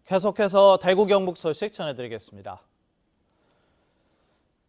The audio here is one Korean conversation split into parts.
계속해서 대구 경북 소식 전해드리겠습니다.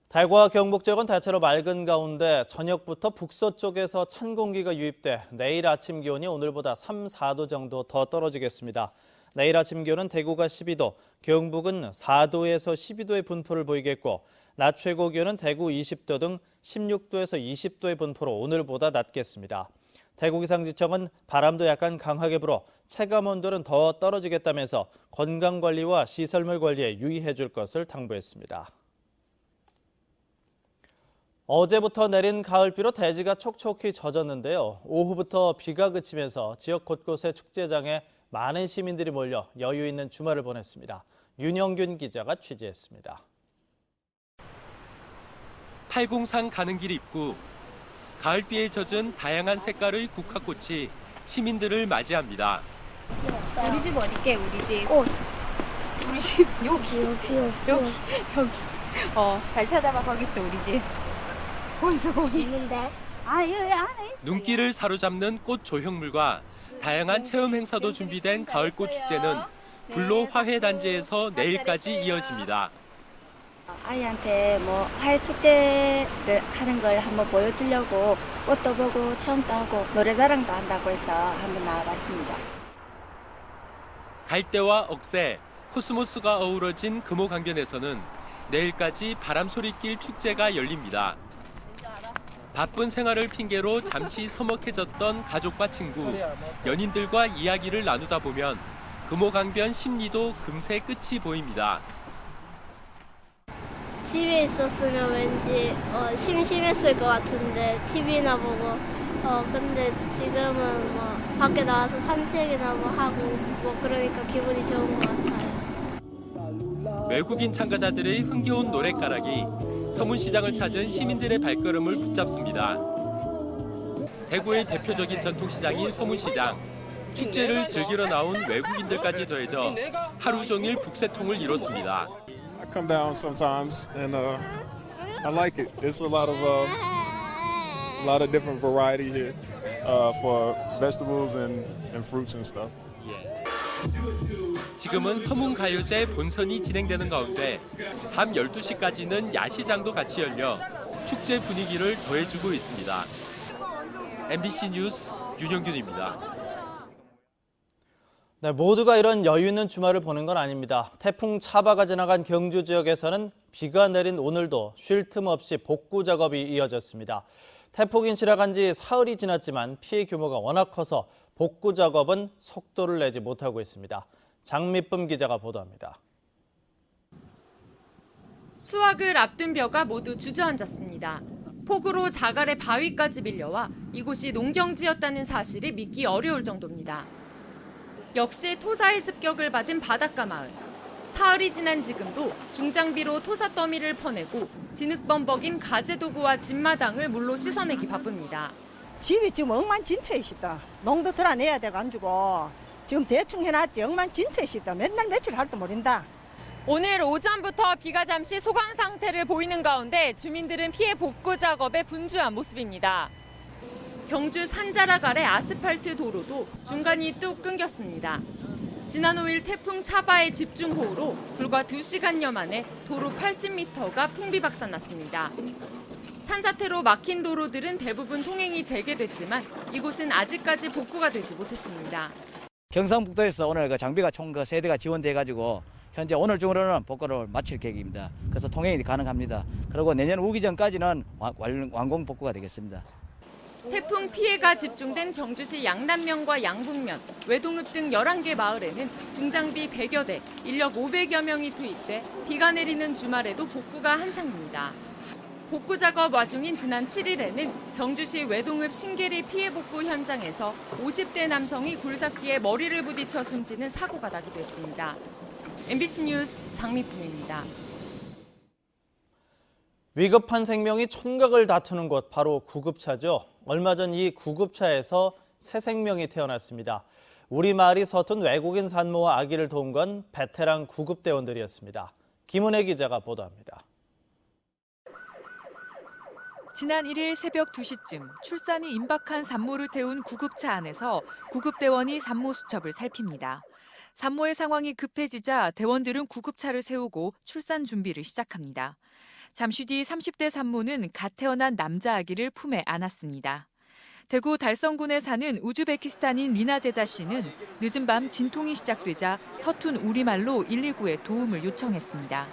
대구와 경북 지역은 대체로 맑은 가운데 저녁부터 북서쪽에서 찬 공기가 유입돼 내일 아침 기온이 오늘보다 3, 4도 정도 더 떨어지겠습니다. 내일 아침 기온은 대구가 12도, 경북은 4도에서 12도의 분포를 보이겠고 낮 최고 기온은 대구 20도 등 16도에서 20도의 분포로 오늘보다 낮겠습니다. 대구기상지청은 바람도 약간 강하게 불어 체감온도는 더 떨어지겠다면서 건강관리와 시설물 관리에 유의해 줄 것을 당부했습니다. 어제부터 내린 가을비로 대지가 촉촉히 젖었는데요. 오후부터 비가 그치면서 지역 곳곳의 축제장에 많은 시민들이 몰려 여유 있는 주말을 보냈습니다. 윤영균 기자가 취재했습니다. 팔공산 가는 길 입구. 가을비에 젖은 다양한 색깔의 국화꽃이 시민들을 맞이합니다. 우리 집 어디게 우리 집? 우리 집 여기. 잘 찾아봐. 거기 있어 우리 집. 거기서 거기 있는데. 여기 안에 있어. 눈길을 사로잡는 꽃 조형물과 다양한 체험 행사도 준비된 가을꽃 축제는 불로 화훼단지에서 내일까지 이어집니다. 아이한테 화훼 축제를 하는 걸 한번 보여주려고 꽃도 보고 체험도 하고 노래자랑도 한다고 해서 한번 나와봤습니다. 갈대와 억새, 코스모스가 어우러진 금호강변에서는 내일까지 바람소리길 축제가 열립니다. 바쁜 생활을 핑계로 잠시 서먹해졌던 가족과 친구, 연인들과 이야기를 나누다 보면 금호강변 심리도 금세 끝이 보입니다. 집에 있었으면 왠지 심심했을 것 같은데 TV나 보고 근데 지금은 밖에 나와서 산책이나 하고 그러니까 기분이 좋은 것 같아요. 외국인 참가자들의 흥겨운 노랫가락이 서문시장을 찾은 시민들의 발걸음을 붙잡습니다. 대구의 대표적인 전통시장인 서문시장. 축제를 즐기러 나온 외국인들까지 더해져 하루 종일 북새통을 이뤘습니다. I come down sometimes and I like it. It's a lot of different variety here for vegetables and fruits and stuff. 지금은 서문가요제 본선이 진행되는 가운데 밤 12시까지는 야시장도 같이 열려 축제 분위기를 더해주고 있습니다. MBC 뉴스 윤영균입니다. 네, 모두가 이런 여유 있는 주말을 보낸 건 아닙니다. 태풍 차바가 지나간 경주 지역에서는 비가 내린 오늘도 쉴 틈 없이 복구 작업이 이어졌습니다. 태풍이 지나간 지 사흘이 지났지만 피해 규모가 워낙 커서 복구 작업은 속도를 내지 못하고 있습니다. 장미쁨 기자가 보도합니다. 수확을 앞둔 벼가 모두 주저앉았습니다. 폭우로 자갈의 바위까지 밀려와 이곳이 농경지였다는 사실이 믿기 어려울 정도입니다. 역시 토사의 습격을 받은 바닷가 마을. 사흘이 지난 지금도 중장비로 토사 더미를 퍼내고 진흙범벅인 가재도구와 집마당을 물로 씻어내기 바쁩니다. 집이 지금 엉망진창이시다. 농도 드러내야 돼가지고 지금 대충 해놨지 엉망진창이시다. 맨날 며칠 할도 모른다. 오늘 오전부터 비가 잠시 소강 상태를 보이는 가운데 주민들은 피해 복구 작업에 분주한 모습입니다. 경주 산자락 아래 아스팔트 도로도 중간이 뚝 끊겼습니다. 지난 5일 태풍 차바의 집중호우로 불과 2시간여 만에 도로 80m가 풍비박산났습니다. 산사태로 막힌 도로들은 대부분 통행이 재개됐지만 이곳은 아직까지 복구가 되지 못했습니다. 경상북도에서 오늘 장비가 총 3대가 지원돼가지고 현재 오늘 중으로는 복구를 마칠 계획입니다. 그래서 통행이 가능합니다. 그리고 내년 오기 전까지는 완공 복구가 되겠습니다. 태풍 피해가 집중된 경주시 양남면과 양북면, 외동읍 등 11개 마을에는 중장비 100여 대, 인력 500여 명이 투입돼 비가 내리는 주말에도 복구가 한창입니다. 복구 작업 와중인 지난 7일에는 경주시 외동읍 신계리 피해 복구 현장에서 50대 남성이 굴삭기에 머리를 부딪혀 숨지는 사고가 나기도 했습니다. MBC 뉴스 장미쁨입니다. 위급한 생명이 촌각을 다투는 곳 바로 구급차죠. 얼마 전 이 구급차에서 새 생명이 태어났습니다. 우리 마을이 서툰 외국인 산모와 아기를 도운 건 베테랑 구급대원들이었습니다. 김은혜 기자가 보도합니다. 지난 1일 새벽 2시쯤 출산이 임박한 산모를 태운 구급차 안에서 구급대원이 산모 수첩을 살핍니다. 산모의 상황이 급해지자 대원들은 구급차를 세우고 출산 준비를 시작합니다. 잠시 뒤 30대 산모는 갓 태어난 남자 아기를 품에 안았습니다. 대구 달성군에 사는 우즈베키스탄인 미나제다 씨는 늦은 밤 진통이 시작되자 서툰 우리말로 119에 도움을 요청했습니다.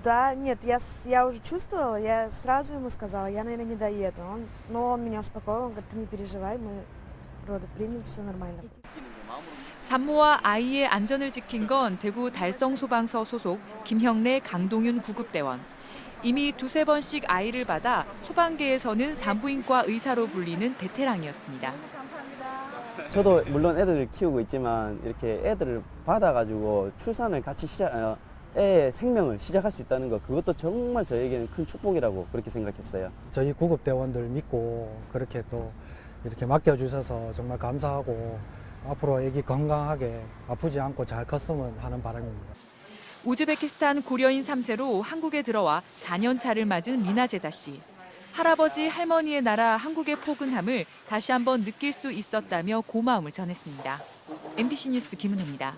Да, нет, я уже чувствовала, я сразу ему сказала, я, наверное, не доеду. Но он меня успокоил, он говорит, ты не переживай, мы роды примем, все нормально. 산모와 아이의 안전을 지킨 건 대구 달성소방서 소속 김형래 강동윤 구급대원. 이미 두세 번씩 아이를 받아 소방계에서는 산부인과 의사로 불리는 베테랑이었습니다. 저도 물론 애들을 키우고 있지만 이렇게 애들을 받아가지고 출산을 같이 애의 생명을 시작할 수 있다는 것, 그것도 정말 저에게는 큰 축복이라고 그렇게 생각했어요. 저희 구급대원들 믿고 그렇게 또 이렇게 맡겨주셔서 정말 감사하고 앞으로 애기 건강하게 아프지 않고 잘 컸으면 하는 바람입니다. 우즈베키스탄 고려인 3세로 한국에 들어와 4년 차를 맞은 미나제다 씨. 할아버지 할머니의 나라 한국의 포근함을 다시 한번 느낄 수 있었다며 고마움을 전했습니다. MBC 뉴스 김은혜입니다.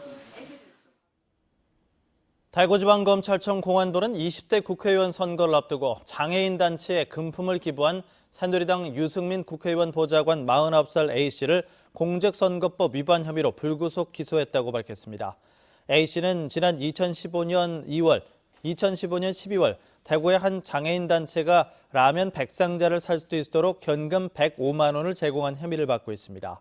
대구지방검찰청 공안부는 20대 국회의원 선거를 앞두고 장애인 단체에 금품을 기부한 새누리당 유승민 국회의원 보좌관 49살 A씨를 공직선거법 위반 혐의로 불구속 기소했다고 밝혔습니다. A씨는 지난 2015년 12월 대구의 한 장애인 단체가 라면 100상자를 살 수 있도록 현금 105만 원을 제공한 혐의를 받고 있습니다.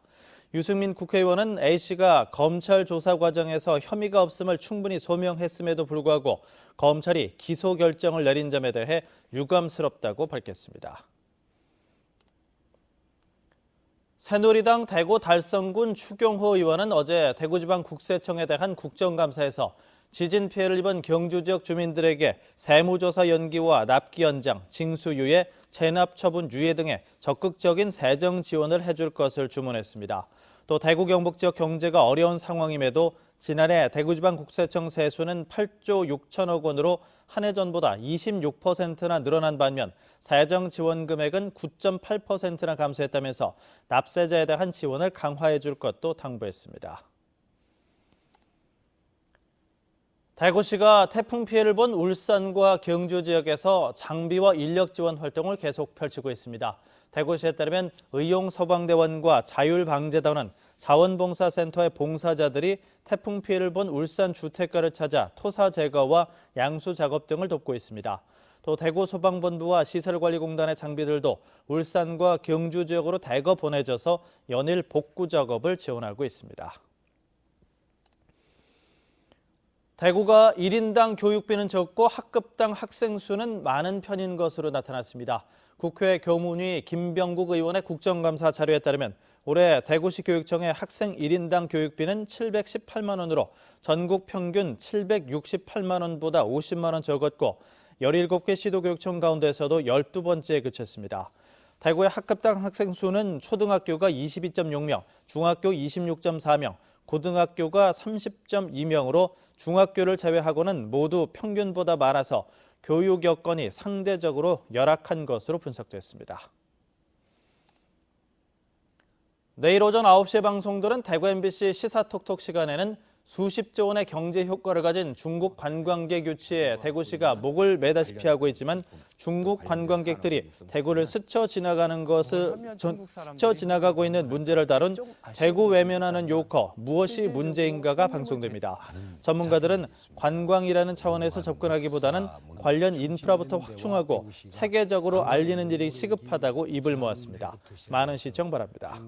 유승민 국회의원은 A씨가 검찰 조사 과정에서 혐의가 없음을 충분히 소명했음에도 불구하고 검찰이 기소 결정을 내린 점에 대해 유감스럽다고 밝혔습니다. 새누리당 대구 달성군 추경호 의원은 어제 대구지방국세청에 대한 국정감사에서 지진 피해를 입은 경주 지역 주민들에게 세무조사 연기와 납기 연장, 징수유예, 체납 처분 유예 등의 적극적인 세정 지원을 해줄 것을 주문했습니다. 또 대구 경북 지역 경제가 어려운 상황임에도 지난해 대구지방국세청 세수는 8조 6천억 원으로 한 해 전보다 26%나 늘어난 반면 세정 지원 금액은 9.8%나 감소했다면서 납세자에 대한 지원을 강화해 줄 것도 당부했습니다. 대구시가 태풍 피해를 본 울산과 경주 지역에서 장비와 인력 지원 활동을 계속 펼치고 있습니다. 대구시에 따르면 의용소방대원과 자율방재단은 자원봉사센터의 봉사자들이 태풍 피해를 본 울산 주택가를 찾아 토사 제거와 양수 작업 등을 돕고 있습니다. 또 대구소방본부와 시설관리공단의 장비들도 울산과 경주 지역으로 대거 보내져서 연일 복구 작업을 지원하고 있습니다. 대구가 1인당 교육비는 적고 학급당 학생 수는 많은 편인 것으로 나타났습니다. 국회 교문위 김병국 의원의 국정감사 자료에 따르면 올해 대구시 교육청의 학생 1인당 교육비는 718만 원으로 전국 평균 768만 원보다 50만 원 적었고 17개 시도교육청 가운데서도 12번째에 그쳤습니다. 대구의 학급당 학생 수는 초등학교가 22.6명, 중학교 26.4명, 고등학교가 30.2명으로 중학교를 제외하고는 모두 평균보다 많아서 교육 여건이 상대적으로 열악한 것으로 분석됐습니다. 내일 오전 9시에 방송되는 대구 MBC 시사톡톡 시간에는 수십조 원의 경제 효과를 가진 중국 관광객 유치에 대구시가 목을 매다시피 하고 있지만 중국 관광객들이 대구를 스쳐 지나가고 있는 문제를 다룬 대구 외면하는 요커 무엇이 문제인가가 방송됩니다. 전문가들은 관광이라는 차원에서 접근하기보다는 관련 인프라부터 확충하고 체계적으로 알리는 일이 시급하다고 입을 모았습니다. 많은 시청 바랍니다.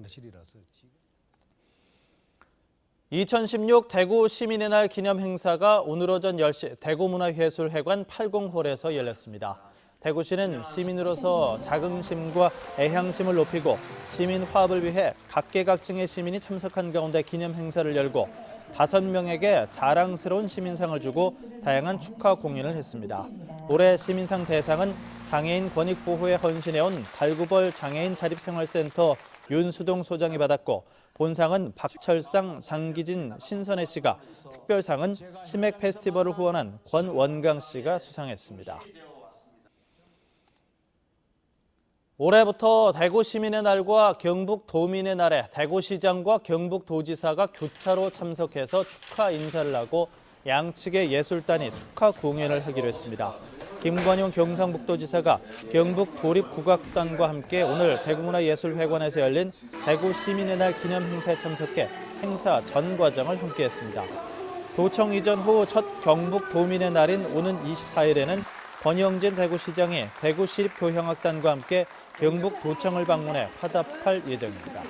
2016 대구 시민의 날 기념 행사가 오늘 오전 10시 대구문화예술회관 80홀에서 열렸습니다. 대구시는 시민으로서 자긍심과 애향심을 높이고 시민 화합을 위해 각계각층의 시민이 참석한 가운데 기념 행사를 열고 5명에게 자랑스러운 시민상을 주고 다양한 축하 공연을 했습니다. 올해 시민상 대상은 장애인 권익 보호에 헌신해온 달구벌 장애인 자립생활센터 윤수동 소장이 받았고 본상은 박철상, 장기진, 신선혜 씨가, 특별상은 치맥 페스티벌을 후원한 권원강 씨가 수상했습니다. 올해부터 대구 시민의 날과 경북 도민의 날에 대구시장과 경북도지사가 교차로 참석해서 축하 인사를 하고 양측의 예술단이 축하 공연을 하기로 했습니다. 김관용 경상북도지사가 경북 도립국악단과 함께 오늘 대구문화예술회관에서 열린 대구 시민의 날 기념 행사에 참석해 행사 전 과정을 함께했습니다. 도청 이전 후 첫 경북 도민의 날인 오는 24일에는 권영진 대구시장이 대구시립교향악단과 함께 경북 도청을 방문해 화답할 예정입니다.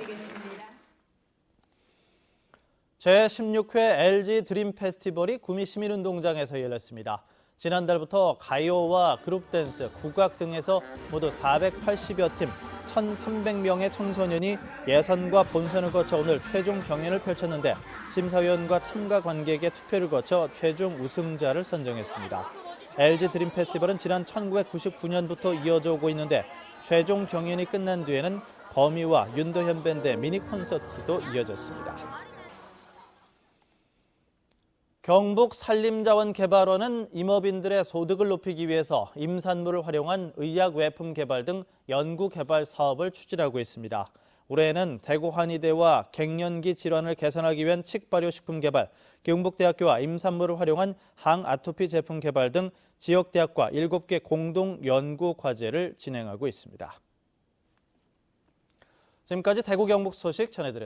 제16회 LG 드림 페스티벌이 구미 시민운동장에서 열렸습니다. 지난달부터 가요와 그룹 댄스, 국악 등에서 모두 480여 팀, 1,300명의 청소년이 예선과 본선을 거쳐 오늘 최종 경연을 펼쳤는데 심사위원과 참가 관객의 투표를 거쳐 최종 우승자를 선정했습니다. LG 드림 페스티벌은 지난 1999년부터 이어져 오고 있는데 최종 경연이 끝난 뒤에는 거미와 윤도현 밴드의 미니 콘서트도 이어졌습니다. 경북 산림자원개발원은 임업인들의 소득을 높이기 위해서 임산물을 활용한 의약 외품 개발 등 연구 개발 사업을 추진하고 있습니다. 올해에는 대구 한의대와 갱년기 질환을 개선하기 위한 칡발효식품 개발, 경북대학교와 임산물을 활용한 항아토피 제품 개발 등 지역대학과 7개 공동 연구 과제를 진행하고 있습니다. 지금까지 대구 경북 소식 전해드렸습니다.